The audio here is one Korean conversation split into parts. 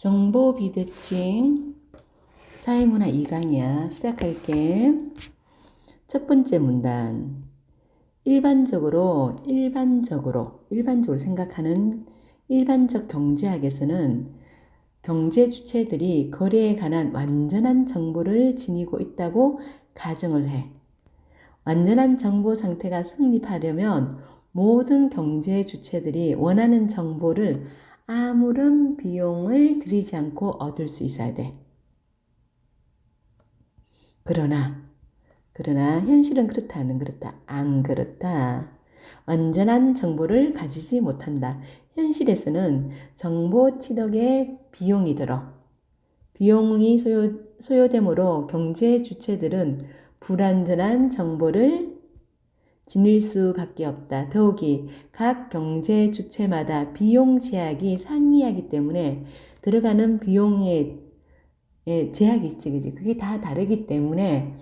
정보 비대칭 사회문화 2강이야. 시작할게. 첫 번째 문단. 일반적으로 생각하는 일반적 경제학에서는 경제 주체들이 거래에 관한 완전한 정보를 지니고 있다고 가정을 해. 완전한 정보 상태가 성립하려면 모든 경제 주체들이 원하는 정보를 아무런 비용을 들이지 않고 얻을 수 있어야 돼. 그러나 현실은 그렇다, 안 그렇다. 완전한 정보를 가지지 못한다. 현실에서는 정보 취득에 비용이 들어. 비용이 소요되므로 경제 주체들은 불완전한 정보를 지닐 수밖에 없다. 더욱이 각 경제 주체마다 비용 제약이 상이하기 때문에 들어가는 비용에 제약이 있지, 그지? 그게 다 다르기 때문에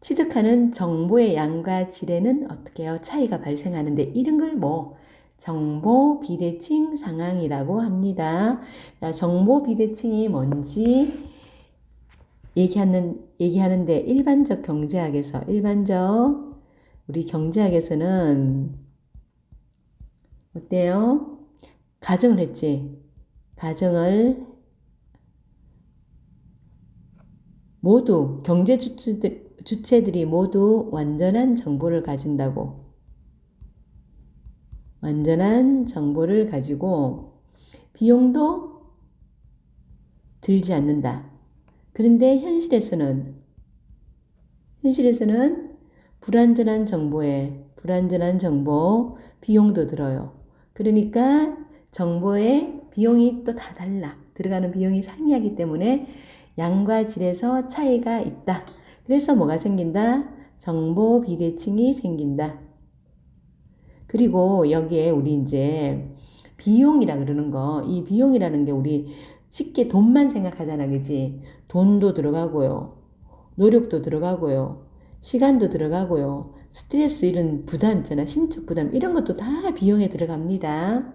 취득하는 정보의 양과 질에는 어떻게 해요? 차이가 발생하는데 이런 걸 정보 비대칭 상황이라고 합니다. 자, 정보 비대칭이 뭔지 얘기하는데 우리 경제학에서는 어때요? 가정을 했지. 가정을 모두 경제 주체들이 모두 완전한 정보를 가진다고. 완전한 정보를 가지고 비용도 들지 않는다. 그런데 현실에서는 불완전한 정보 비용도 들어요. 그러니까 정보의 비용이 또 다 달라. 들어가는 비용이 상이하기 때문에 양과 질에서 차이가 있다. 그래서 뭐가 생긴다? 정보 비대칭이 생긴다. 그리고 여기에 우리 이제 비용이라 그러는 거, 이 비용이라는 게 우리 쉽게 돈만 생각하잖아, 그지? 돈도 들어가고요. 노력도 들어가고요. 시간도 들어가고요. 스트레스 이런 부담 있잖아. 심적 부담 이런 것도 다 비용에 들어갑니다.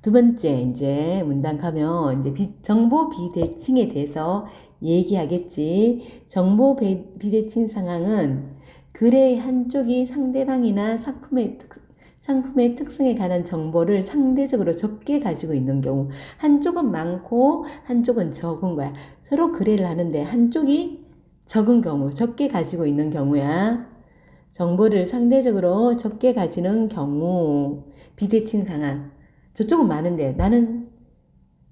두 번째 이제 문단 가면 이제 정보 비대칭에 대해서 얘기하겠지. 정보 비대칭 상황은 글의 한쪽이 상대방이나 상품의 특성에 관한 정보를 상대적으로 적게 가지고 있는 경우, 한쪽은 많고 한쪽은 적은 거야. 서로 거래를 하는데 한쪽이 적은 경우, 적게 가지고 있는 경우야. 정보를 상대적으로 적게 가지는 경우, 비대칭 상황. 저쪽은 많은데 나는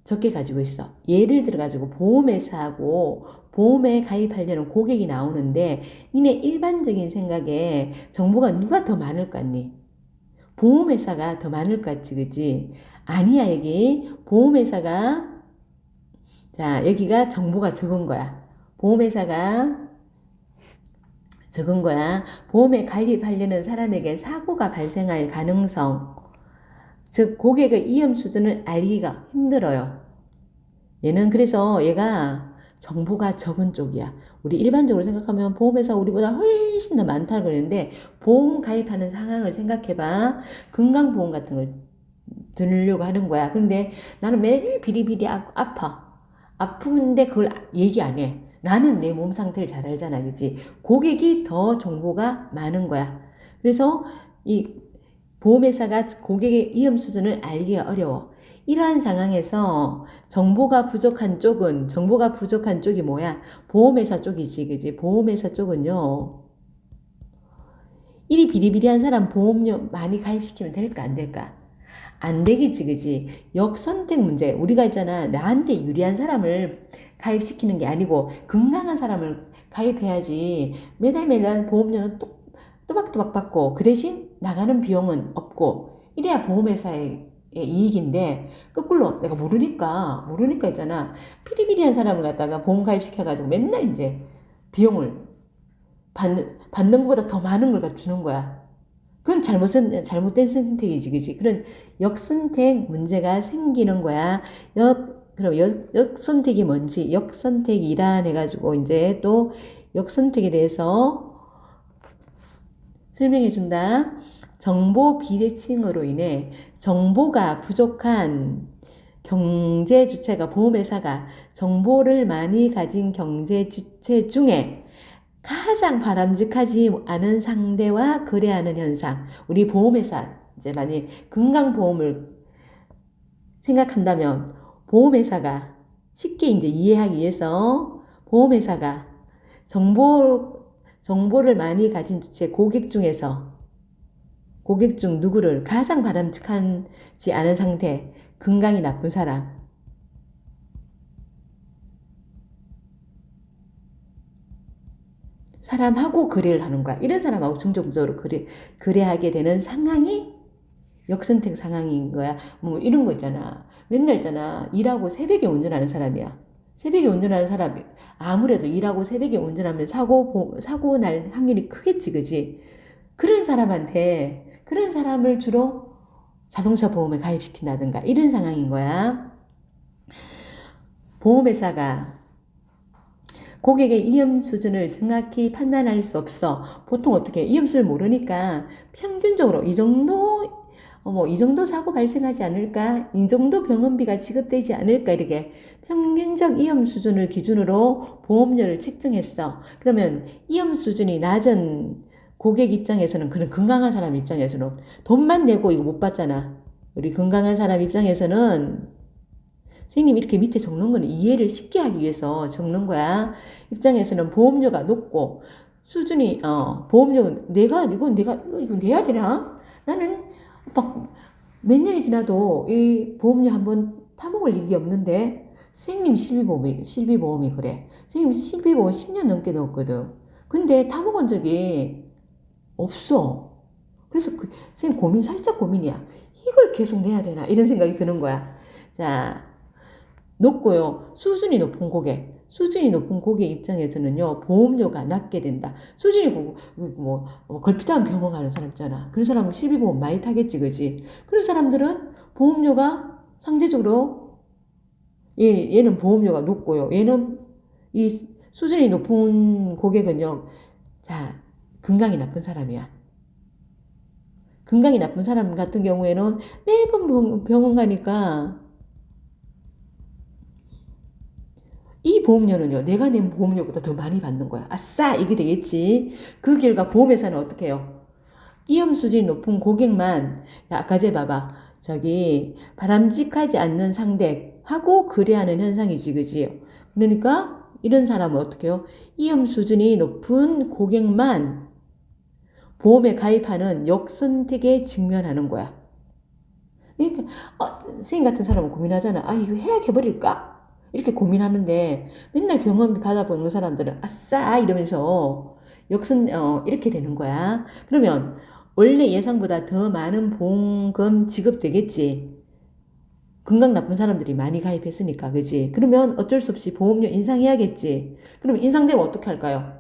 적게 가지고 있어. 예를 들어가지고 보험회사하고 보험에 가입하려는 고객이 나오는데 니네 일반적인 생각에 정보가 누가 더 많을 것 같니? 보험회사가 더 많을 것 같지, 그치? 아니야, 여기 보험회사가 자, 여기가 정보가 적은 거야. 보험회사가 적은 거야. 보험에 가입하려는 사람에게 사고가 발생할 가능성, 즉 고객의 위험 수준을 알기가 힘들어요. 얘는 그래서 얘가 정보가 적은 쪽이야. 우리 일반적으로 생각하면 보험회사 우리보다 훨씬 더 많다고 그러는데 보험 가입하는 상황을 생각해봐. 건강보험 같은 걸 들으려고 하는 거야. 근데 나는 매일 비리비리 아파. 아픈데 그걸 얘기 안 해. 나는 내 몸 상태를 잘 알잖아, 그치? 고객이 더 정보가 많은 거야. 그래서 이 보험회사가 고객의 위험 수준을 알기가 어려워. 이러한 상황에서 정보가 부족한 쪽이 뭐야? 보험회사 쪽이지, 그지? 보험회사 쪽은요. 이리 비리비리한 사람 보험료 많이 가입시키면 될까, 안 될까? 안 되겠지, 그지? 역선택 문제. 우리가 있잖아. 나한테 유리한 사람을 가입시키는 게 아니고, 건강한 사람을 가입해야지. 매달 보험료는 또박또박 받고, 그 대신 나가는 비용은 없고, 이래야 보험회사의 이익인데, 거꾸로 내가 모르니까 있잖아. 피리피리한 사람을 갖다가 보험 가입시켜가지고 맨날 이제 비용을 받는 것보다 더 많은 걸 주는 거야. 그건 잘못된 선택이지, 그지? 그런 역선택 문제가 생기는 거야. 그럼 역선택이 뭔지, 역선택이란 해가지고, 이제 또 역선택에 대해서 설명해 준다. 정보 비대칭으로 인해 정보가 부족한 경제 주체가 보험회사가 정보를 많이 가진 경제 주체 중에 가장 바람직하지 않은 상대와 거래하는 현상. 우리 보험회사 이제 만약 건강보험을 생각한다면 보험회사가 쉽게 이제 이해하기 위해서 보험회사가 정보를 많이 가진 주체 고객 중 누구를 가장 바람직하지 않은 상태, 건강이 나쁜 사람. 사람하고 거래를 하는 거야. 이런 사람하고 중점적으로 거래하게 되는 상황이 역선택 상황인 거야. 뭐 이런 거 있잖아. 맨날 있잖아. 일하고 새벽에 운전하는 사람이야. 새벽에 운전하는 사람이 아무래도 일하고 새벽에 운전하면 사고 날 확률이 크겠지, 그지? 그런 사람을 주로 자동차 보험에 가입시킨다든가 이런 상황인 거야. 보험회사가 고객의 위험 수준을 정확히 판단할 수 없어. 보통 어떻게 위험 수준을 모르니까 평균적으로 이 정도 사고 발생하지 않을까? 이 정도 병원비가 지급되지 않을까? 이렇게 평균적 위험 수준을 기준으로 보험료를 책정했어. 그러면 위험 수준이 낮은 고객 입장에서는, 그런 건강한 사람 입장에서는 돈만 내고 이거 못 받잖아. 우리 건강한 사람 입장에서는 선생님 이렇게 밑에 적는 거는 이해를 쉽게 하기 위해서 적는 거야. 입장에서는 보험료가 높고 수준이 보험료 이거 내야 되나? 나는 막 몇 년이 지나도 이 보험료 한번 타먹을 일이 없는데 선생님 실비보험이 그래. 선생님 실비보험 10년 넘게 넣었거든. 근데 타먹은 적이 없어. 그래서 선생님 살짝 고민이야. 이걸 계속 내야 되나? 이런 생각이 드는 거야. 자, 높고요. 수준이 높은 고객 입장에서는요, 보험료가 낮게 된다. 걸핏하면 병원 가는 사람 있잖아. 그런 사람은 실비보험 많이 타겠지, 그지? 그런 사람들은 보험료가 상대적으로, 얘는 보험료가 높고요. 얘는 이 수준이 높은 고객은요, 자, 건강이 나쁜 사람이야. 건강이 나쁜 사람 같은 경우에는 매번 병원 가니까 이 보험료는요, 내가 낸 보험료보다 더 많이 받는 거야. 아싸! 이게 되겠지. 그 결과 보험회사는 어떻게 해요? 위험 수준이 높은 고객만, 야, 아까 제 봐봐. 바람직하지 않는 상대하고 거래하는 현상이지, 그지? 그러니까 이런 사람은 어떻게 해요? 위험 수준이 높은 고객만 보험에 가입하는 역선택에 직면하는 거야. 그러니까, 선생님 같은 사람은 고민하잖아. 이거 해약해버릴까? 이렇게 고민하는데 맨날 병원비 받아보는 사람들은 아싸 이러면서 이렇게 되는 거야. 그러면 원래 예상보다 더 많은 보험금 지급되겠지. 건강 나쁜 사람들이 많이 가입했으니까, 그지? 그러면 어쩔 수 없이 보험료 인상해야겠지. 그럼 인상되면 어떻게 할까요?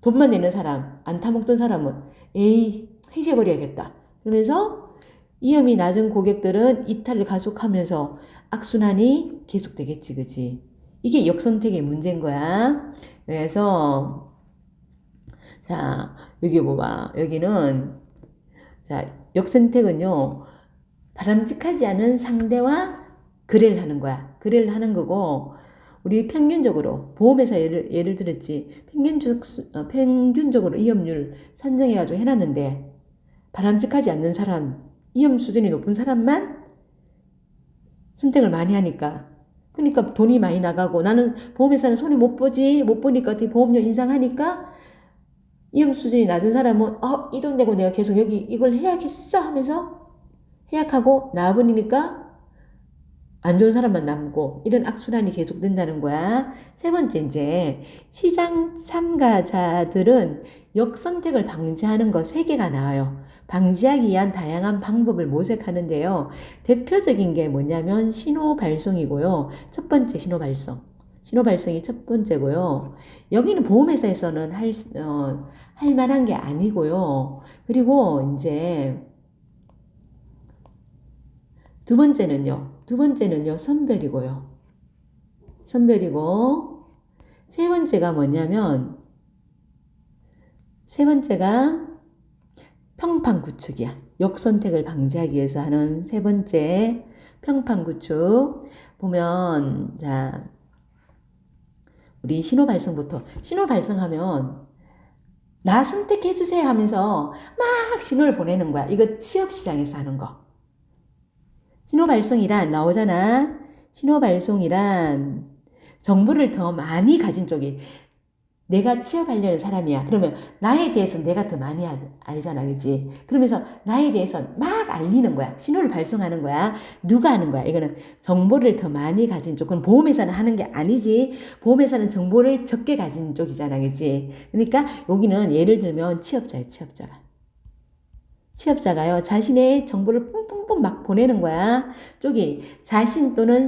돈만 내는 사람, 안 타먹던 사람은 에이 해지해버려야겠다. 그러면서 위험이 낮은 고객들은 이탈을 가속하면서 악순환이 계속되겠지, 그지? 이게 역선택의 문제인 거야. 그래서 자, 여기 봐봐. 여기는 자, 역선택은요, 바람직하지 않은 상대와 거래를 하는 거야. 거래를 하는 거고, 우리 평균적으로 보험회사 예를 들었지. 평균적으로 위험률 산정해가지고 해놨는데 바람직하지 않는 사람, 위험 수준이 높은 사람만 선택을 많이 하니까, 그러니까 돈이 많이 나가고, 나는 보험회사는 손해 못 보니까 어떻게 보험료 인상하니까 위험 수준이 낮은 사람은 이 돈 내고 내가 계속 여기 이걸 해야겠어 하면서 해약하고 나와버리니까 안 좋은 사람만 남고, 이런 악순환이 계속된다는 거야. 세 번째, 이제 시장 참가자들은 역선택을 방지하는 거 세 개가 나와요. 방지하기 위한 다양한 방법을 모색하는데요. 대표적인 게 뭐냐면 신호 발송이고요. 첫 번째 신호 발송. 신호 발송이 첫 번째고요. 여기는 보험회사에서는 할 만한 게 아니고요. 그리고 이제 두 번째는요, 선별이고요. 선별이고, 세 번째가 뭐냐면, 세 번째가 평판 구축이야. 역선택을 방지하기 위해서 하는 세 번째 평판 구축. 보면, 자, 우리 신호 발송부터. 신호 발송하면, 나 선택해주세요 하면서 막 신호를 보내는 거야. 이거 취업시장에서 하는 거. 신호 발송이란, 나오잖아. 신호 발송이란, 정보를 더 많이 가진 쪽이, 내가 취업하려는 사람이야. 그러면 나에 대해서 내가 더 많이 알잖아. 그지? 그러면서 나에 대해서 막 알리는 거야. 신호를 발송하는 거야. 누가 하는 거야? 이거는 정보를 더 많이 가진 쪽. 그럼 보험회사는 하는 게 아니지. 보험회사는 정보를 적게 가진 쪽이잖아. 그지? 그러니까 여기는 예를 들면 취업자예요. 취업자가. 취업자가요, 자신의 정보를 뿜뿜뿜 막 보내는 거야. 쪽이 자신 또는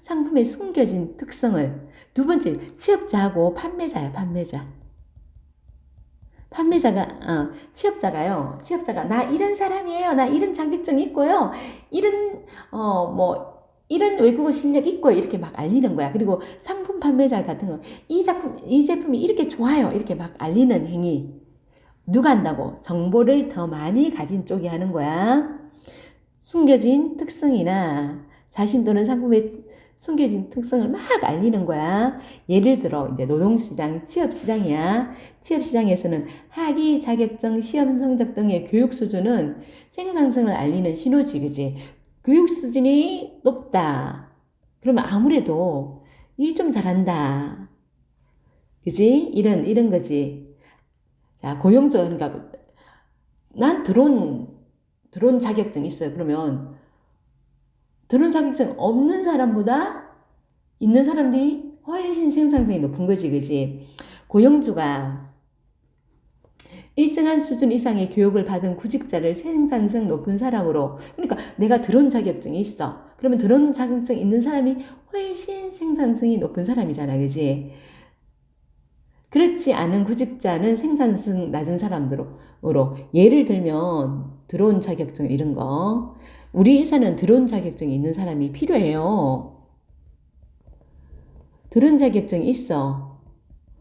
상품의 숨겨진 특성을. 두 번째, 취업자하고 판매자야, 판매자. 취업자가, 나 이런 사람이에요. 나 이런 자격증 있고요. 이런 외국어 실력 있고요. 이렇게 막 알리는 거야. 그리고 상품 판매자 같은 거, 이 제품이 이렇게 좋아요. 이렇게 막 알리는 행위. 누가 한다고? 정보를 더 많이 가진 쪽이 하는 거야. 숨겨진 특성이나 자신 또는 상품의 숨겨진 특성을 막 알리는 거야. 예를 들어 이제 노동시장, 취업시장이야. 취업시장에서는 학위, 자격증, 시험 성적 등의 교육 수준은 생산성을 알리는 신호지, 그지? 교육 수준이 높다. 그러면 아무래도 일 좀 잘한다. 그지? 이런 거지. 자, 고용조, 그러니까, 난 드론 자격증 있어요. 그러면, 드론 자격증 없는 사람보다 있는 사람들이 훨씬 생산성이 높은 거지, 그지? 고용주가 일정한 수준 이상의 교육을 받은 구직자를 생산성 높은 사람으로, 그러니까 내가 드론 자격증이 있어. 그러면 드론 자격증 있는 사람이 훨씬 생산성이 높은 사람이잖아, 그지? 그렇지 않은 구직자는 생산성 낮은 사람으로 예를 들면 드론 자격증 이런 거 우리 회사는 드론 자격증이 있는 사람이 필요해요. 드론 자격증이 있어.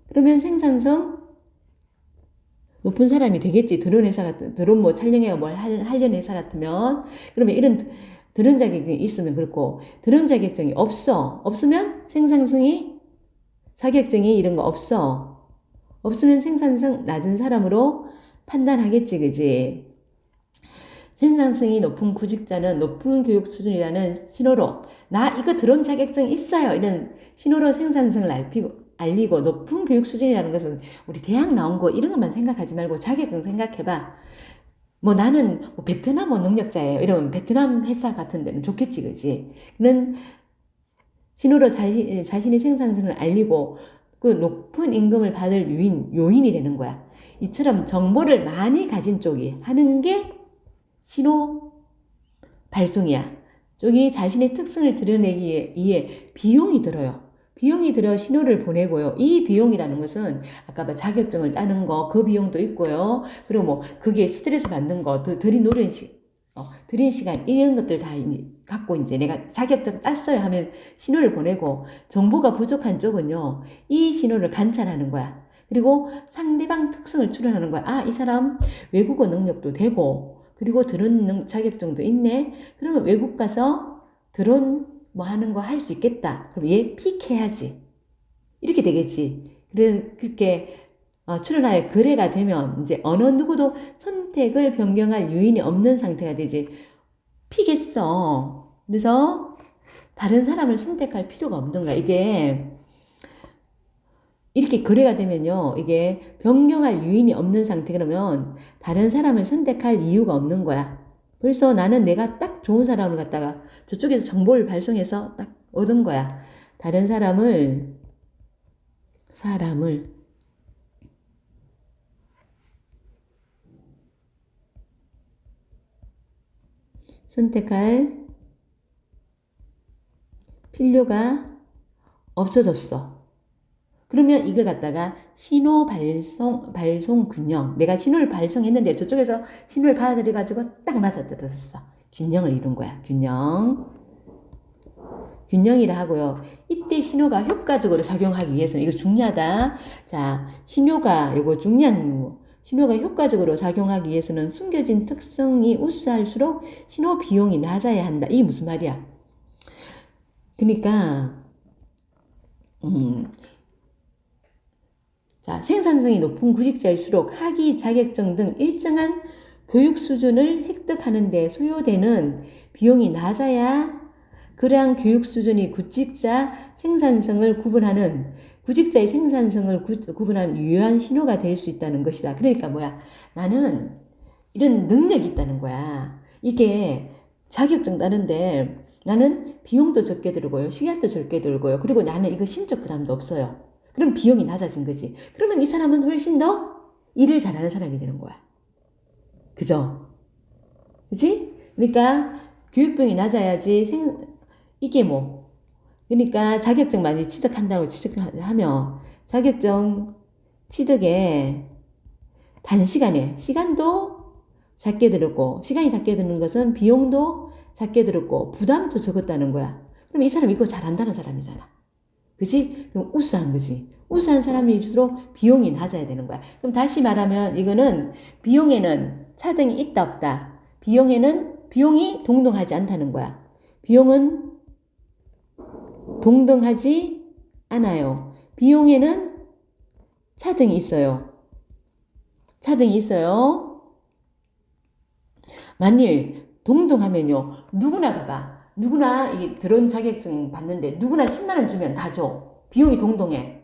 그러면 생산성 높은 사람이 되겠지. 드론 회사 같은 드론 뭐 촬영해가 뭘 하려는 회사 같으면 그러면 이런 드론 자격증이 있으면 그렇고 드론 자격증이 없으면 생산성이 자격증이 이런 거 없으면 생산성 낮은 사람으로 판단하겠지, 그지? 생산성이 높은 구직자는 높은 교육 수준이라는 신호로, 나 이거 드론 자격증 있어요. 이런 신호로 생산성을 알리고, 높은 교육 수준이라는 것은 우리 대학 나온 거 이런 것만 생각하지 말고 자격증 생각해봐. 뭐 나는 뭐 베트남 능력자예요. 이러면 베트남 회사 같은 데는 좋겠지, 그지? 그런 신호로 자신의 생산성을 알리고, 그 높은 임금을 받을 요인이 되는 거야. 이처럼 정보를 많이 가진 쪽이 하는 게 신호 발송이야. 쪽이 자신의 특성을 드러내기 위해 비용이 들어요. 비용이 들어 신호를 보내고요. 이 비용이라는 것은 아까 자격증을 따는 거, 그 비용도 있고요. 그리고 뭐 그게 스트레스 받는 거, 들인 시간 이런 것들 다 이제 갖고 이제 내가 자격증 땄어요 하면 신호를 보내고 정보가 부족한 쪽은요. 이 신호를 관찰하는 거야. 그리고 상대방 특성을 추론하는 거야. 아, 이 사람 외국어 능력도 되고 그리고 드론 자격증도 있네. 그러면 외국 가서 드론 뭐 하는 거 할 수 있겠다. 그럼 얘 픽해야지. 이렇게 되겠지. 그렇게 출연하여 거래가 되면 이제 어느 누구도 선택을 변경할 요인이 없는 상태가 되지. 피겠어. 그래서 다른 사람을 선택할 필요가 없는 거야. 이게 이렇게 거래가 되면요. 이게 변경할 요인이 없는 상태 그러면 다른 사람을 선택할 이유가 없는 거야. 벌써 나는 내가 딱 좋은 사람을 갖다가 저쪽에서 정보를 발송해서 딱 얻은 거야. 다른 사람을 선택할 필요가 없어졌어. 그러면 이걸 갖다가 신호 발송 균형. 내가 신호를 발송했는데 저쪽에서 신호를 받아들여가지고 딱 맞아떨어졌어. 균형을 이룬 거야. 균형이라 하고요. 이때 신호가 효과적으로 작용하기 위해서는 이거 중요하다. 자, 신호가 효과적으로 작용하기 위해서는 숨겨진 특성이 우수할수록 신호 비용이 낮아야 한다. 이게 무슨 말이야? 그러니까 자, 생산성이 높은 구직자일수록 학위, 자격증 등 일정한 교육 수준을 획득하는 데 소요되는 비용이 낮아야 그러한 교육 수준이 구직자 생산성을 구분하는 구직자의 생산성을 구분하는 유효한 신호가 될 수 있다는 것이다. 그러니까 뭐야? 나는 이런 능력이 있다는 거야. 이게 자격증 따는데 나는 비용도 적게 들고요. 시간도 적게 들고요. 그리고 나는 이거 심적 부담도 없어요. 그럼 비용이 낮아진 거지. 그러면 이 사람은 훨씬 더 일을 잘하는 사람이 되는 거야. 그죠? 그지? 그러니까 교육비용이 낮아야지 이게 뭐. 그러니까 자격증 많이 취득한다고 취득하면 자격증 취득에 단시간에 시간도 작게 들었고 시간이 작게 드는 것은 비용도 작게 들었고 부담도 적었다는 거야. 그럼 이 사람 이거 잘한다는 사람이잖아. 그지? 그럼 우수한 거지. 우수한 사람일수록 비용이 낮아야 되는 거야. 그럼 다시 말하면 이거는 비용에는 차등이 있다 없다. 비용이 동등하지 않다는 거야. 비용은 동등하지 않아요. 비용에는 차등이 있어요. 차등이 있어요. 만일 동등하면요. 누구나 봐봐. 누구나 이 드론 자격증 받는데 누구나 10만 원 주면 다 줘. 비용이 동등해.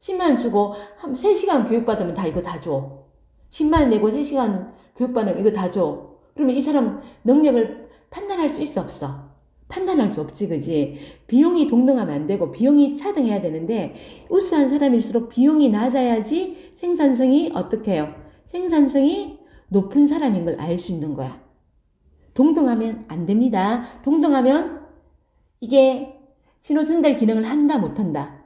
10만 원 주고 3시간 교육받으면 다 이거 다 줘. 10만 원 내고 3시간 교육받으면 이거 다 줘. 그러면 이 사람 능력을 판단할 수 있어 없어? 판단할 수 없지, 그지? 비용이 동등하면 안 되고 비용이 차등해야 되는데 우수한 사람일수록 비용이 낮아야지 생산성이 어떻게 해요? 생산성이 높은 사람인 걸 알 수 있는 거야. 동등하면 안 됩니다. 동등하면 이게 신호 전달 기능을 한다 못한다.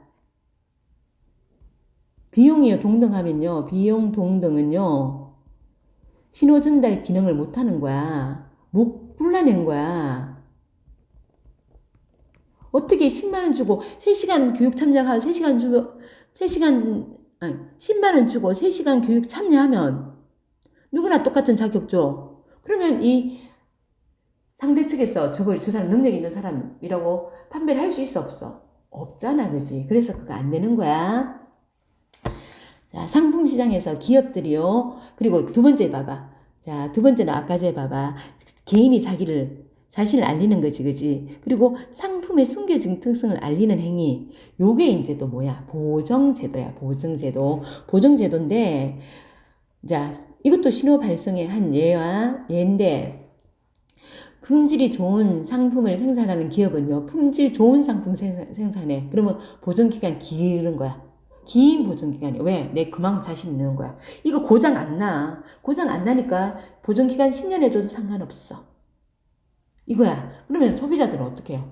비용이요 동등하면요. 비용 동등은요. 신호 전달 기능을 못하는 거야. 못 골라낸 거야. 어떻게 10만 원 주고 3시간 교육 참여하고 3시간 주고 10만 원 주고 3시간 교육 참여하면 누구나 똑같은 자격 줘. 그러면 이 상대 측에서 저 사람 능력 있는 사람이라고 판별을 할 수 있어 없어? 없잖아, 그지? 그래서 그거 안 되는 거야. 자, 상품 시장에서 기업들이요. 그리고 두 번째 봐봐. 자, 두 번째는 아까 전에 봐봐. 개인이 자신을 알리는 거지, 그지? 그리고 상품의 숨겨진 특성을 알리는 행위. 요게 이제 또 뭐야? 보정제도야, 보정제도. 보정제도인데, 자, 이것도 신호 발송의 한 예인데, 품질이 좋은 상품을 생산하는 기업은요, 품질 좋은 상품 생산해. 그러면 보존기간 길은 거야. 긴 보존기간이. 왜? 내 그만큼 자신 있는 거야. 이거 고장 안 나. 고장 안 나니까 보존기간 10년 해줘도 상관없어. 이거야. 그러면 소비자들은 어떻게 해요?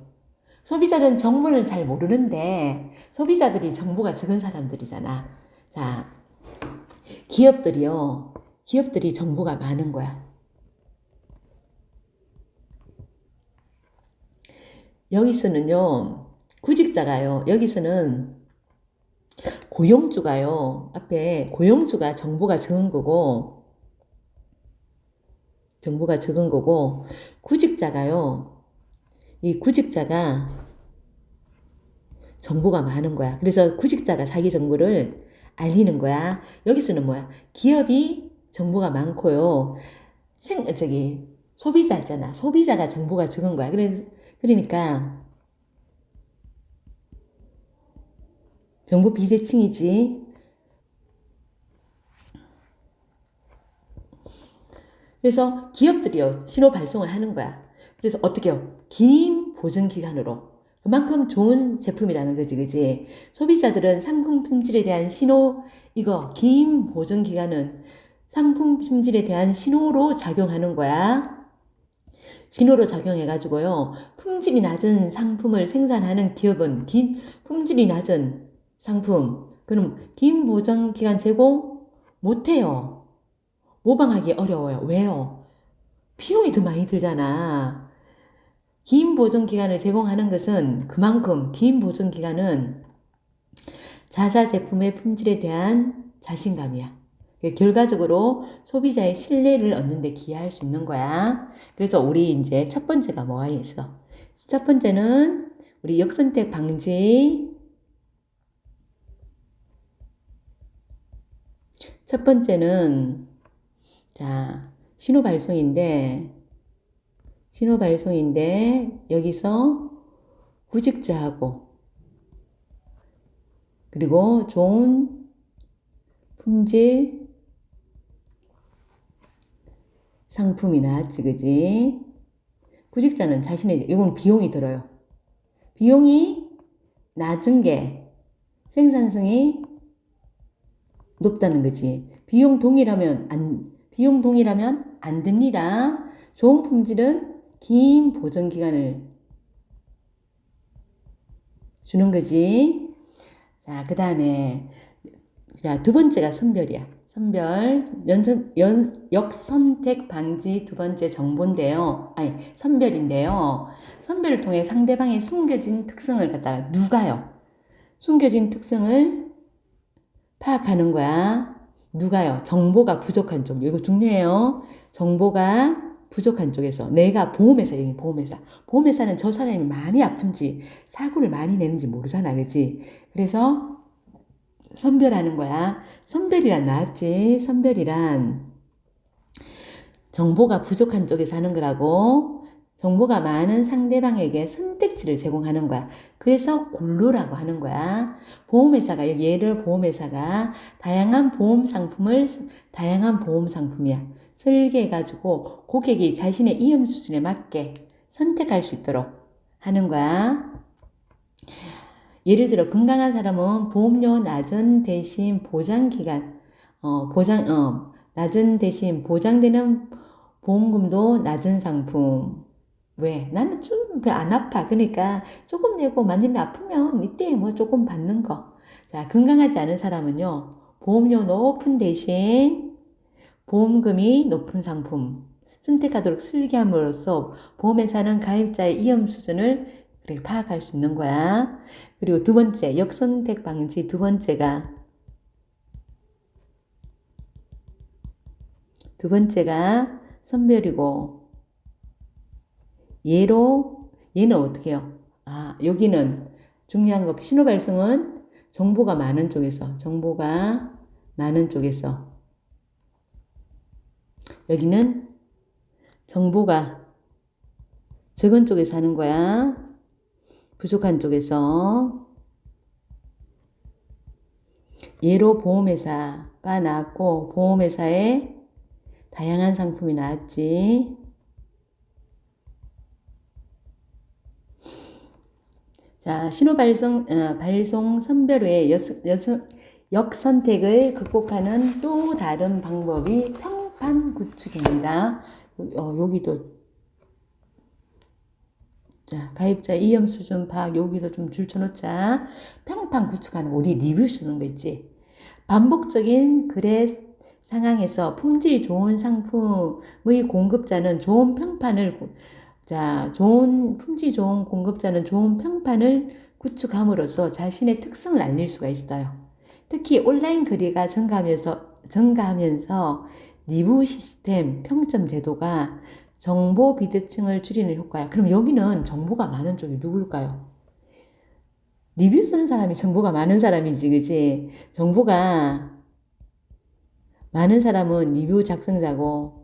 소비자는 정보를 잘 모르는데, 소비자들이 정보가 적은 사람들이잖아. 자, 기업들이 정보가 많은 거야. 여기서는요, 구직자가요, 여기서는 고용주가요, 앞에 고용주가 정보가 적은 거고, 구직자가요, 이 구직자가 정보가 많은 거야. 그래서 구직자가 자기 정보를 알리는 거야. 여기서는 뭐야? 기업이 정보가 많고요. 소비자 있잖아. 소비자가 정보가 적은 거야. 그러니까 정보 비대칭이지. 그래서 기업들이요, 신호 발송을 하는 거야. 그래서 어떻게 해요? 긴 보증 기간으로. 그만큼 좋은 제품이라는 거지, 그지? 소비자들은 상품 품질에 대한 긴 보증 기간은 상품 품질에 대한 신호로 작용하는 거야. 신호로 작용해가지고요, 품질이 낮은 상품을 생산하는 기업은 품질이 낮은 상품, 그럼 긴 보증 기간 제공 못해요. 모방하기 어려워요. 왜요? 비용이 더 많이 들잖아. 긴 보존 기간을 제공하는 것은 그만큼 긴 보존 기간은 자사 제품의 품질에 대한 자신감이야. 결과적으로 소비자의 신뢰를 얻는 데 기여할 수 있는 거야. 그래서 우리 이제 첫 번째가 뭐가 있어? 첫 번째는 우리 역선택 방지. 첫 번째는 자, 신호 발송인데 여기서 구직자하고 그리고 좋은 품질 상품이 나왔지, 그지? 구직자는 자신의, 이건 비용이 들어요. 비용이 낮은 게 생산성이 높다는 거지. 비용 동일하면 안 됩니다. 좋은 품질은 긴 보존 기간을 주는 거지. 자, 그 다음에, 자, 두 번째가 선별이야. 역선택 방지 두 번째 정보인데요. 선별인데요. 선별을 통해 상대방의 숨겨진 특성을 갖다가 누가요? 숨겨진 특성을 파악하는 거야. 누가요? 정보가 부족한 쪽. 이거 중요해요. 정보가 부족한 쪽에서 내가 보험회사는 저 사람이 많이 아픈지 사고를 많이 내는지 모르잖아, 그치? 그래서 선별하는 거야. 선별이란 나왔지? 선별이란 정보가 부족한 쪽에서 하는 거라고. 정보가 많은 상대방에게 선택지를 제공하는 거야. 그래서 고르라고 하는 거야. 보험회사가, 얘를 보험회사가 다양한 보험 상품이야. 설계해가지고 고객이 자신의 위험 수준에 맞게 선택할 수 있도록 하는 거야. 예를 들어 건강한 사람은 보험료 낮은 대신 낮은 대신 보장되는 보험금도 낮은 상품. 왜? 나는 좀 안 아파. 그러니까 조금 내고 만지면 아프면 이때 뭐 조금 받는 거. 자, 건강하지 않은 사람은요. 보험료 높은 대신 보험금이 높은 상품 선택하도록 설계함으로써 보험회사는 가입자의 위험 수준을 그렇게 파악할 수 있는 거야. 그리고 두 번째, 역선택 방지 두 번째가 선별이고 얘는 어떻게 해요? 여기는 중요한 거 신호 발송은 정보가 많은 쪽에서 여기는 정보가 적은 쪽에서 하는 거야. 부족한 쪽에서. 예로 보험회사가 나왔고 보험회사에 다양한 상품이 나왔지. 자, 신호 발송 선별 후에 역선택을 극복하는 또 다른 방법이 평판 구축입니다. 여기도 자, 가입자 위험 수준 파악 여기도 좀 줄쳐놓자. 평판 구축하는 거, 우리 리뷰 쓰는 거 있지. 반복적인 거래 상황에서 품질이 좋은 상품의 공급자는 품질 좋은 공급자는 좋은 평판을 구축함으로써 자신의 특성을 알릴 수가 있어요. 특히 온라인 거래가 증가하면서 리뷰 시스템 평점 제도가 정보 비대칭을 줄이는 효과야. 그럼 여기는 정보가 많은 쪽이 누굴까요? 리뷰 쓰는 사람이 정보가 많은 사람이지, 그지? 정보가 많은 사람은 리뷰 작성자고,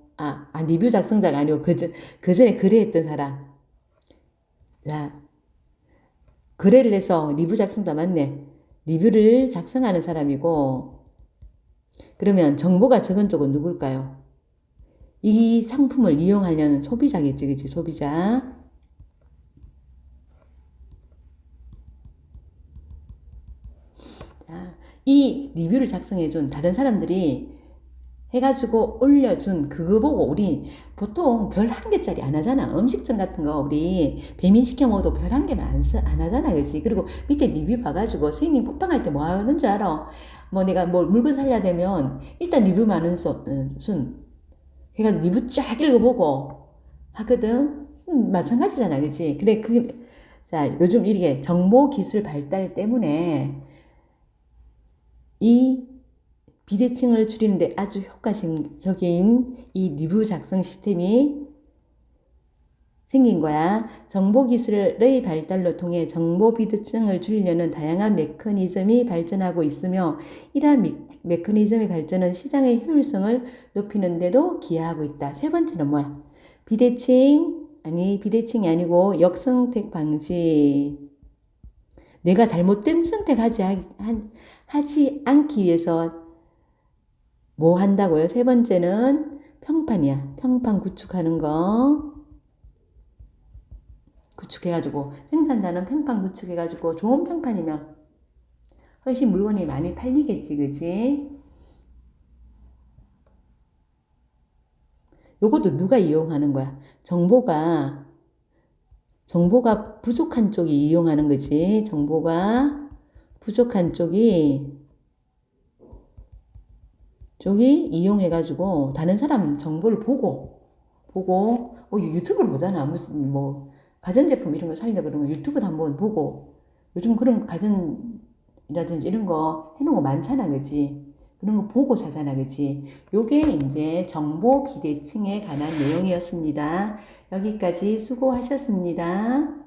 리뷰 작성자가 아니고 그 전에 거래했던 사람. 자, 거래를 해서 리뷰 작성자 맞네. 리뷰를 작성하는 사람이고, 그러면 정보가 적은 쪽은 누굴까요? 이 상품을 이용하려는 소비자겠지, 그치? 소비자. 자, 이 리뷰를 작성해준 다른 사람들이 해가지고 올려준 그거 보고 우리 보통 별 한 개짜리 안 하잖아. 음식점 같은 거 우리 배민시켜 먹어도 별 한 개만 안 하잖아. 그치? 그리고 밑에 리뷰 봐가지고 선생님 쿠팡할 때 뭐 하는 줄 알아? 뭐 내가 뭐 물건 살려야 되면 일단 리뷰 많은 순 해가지고 리뷰 쫙 읽어보고 하거든. 마찬가지잖아. 그치? 그래, 자, 요즘 이렇게 정보 기술 발달 때문에 이 비대칭을 줄이는데 아주 효과적인 이 리뷰 작성 시스템이 생긴 거야. 정보기술의 발달로 통해 정보 비대칭을 줄이려는 다양한 메커니즘이 발전하고 있으며 이러한 메커니즘의 발전은 시장의 효율성을 높이는 데도 기여하고 있다. 세 번째는 뭐야? 비대칭이 아니고 역선택 방지. 내가 잘못된 선택하지 하지 않기 위해서 뭐 한다고요? 세 번째는 평판이야. 평판 구축하는 거. 구축해가지고 생산자는 평판 구축해가지고 좋은 평판이면 훨씬 물건이 많이 팔리겠지, 그지? 요것도 누가 이용하는 거야? 정보가 부족한 쪽이 이용하는 거지. 정보가 부족한 쪽이 이용해가지고 다른 사람 정보를 보고 유튜브를 보잖아. 무슨 뭐 가전제품 이런 거 살려 그러면 유튜브도 한번 보고 요즘 그런 가전이라든지 이런 거 해놓은 거 많잖아, 그지? 그런 거 보고 사잖아, 그지? 요게 이제 정보 비대칭에 관한 내용이었습니다. 여기까지 수고하셨습니다.